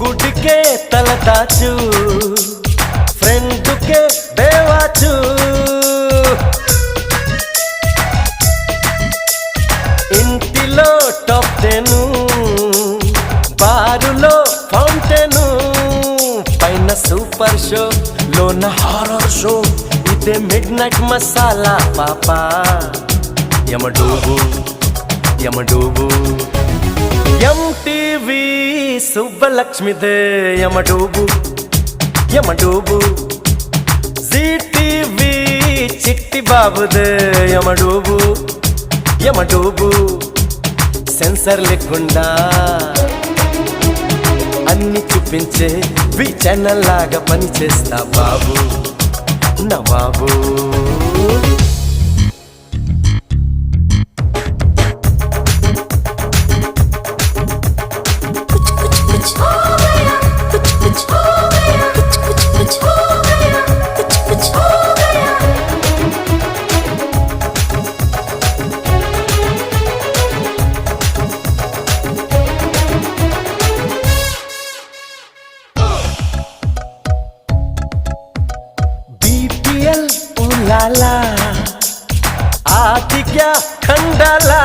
మొగుడికే తల దాచు, ఫ్రెండ్కే బేవాచు. ఇంటిలో టాప్ 10, బారులో ఫౌంటైను, పైన సూపర్ షో, లోన హారర్ షో. ఇదే మిడ్ నైట్ మసాలా పాపా, యమడూబు యమడూబు. ఎంటీవీ సుబ్బలక్ష్మిదే యమడూబు యమడూబు. జీటీవీ చిట్టి బాబుదే యమడూబు యమడూబు. సెన్సర్ లేకుండా అన్ని చూపించే వి ఛానల్ లాగా పని చేస్తా బాబు నా బాబు. बीपीएल उलाला, आदि क्या खंडाला.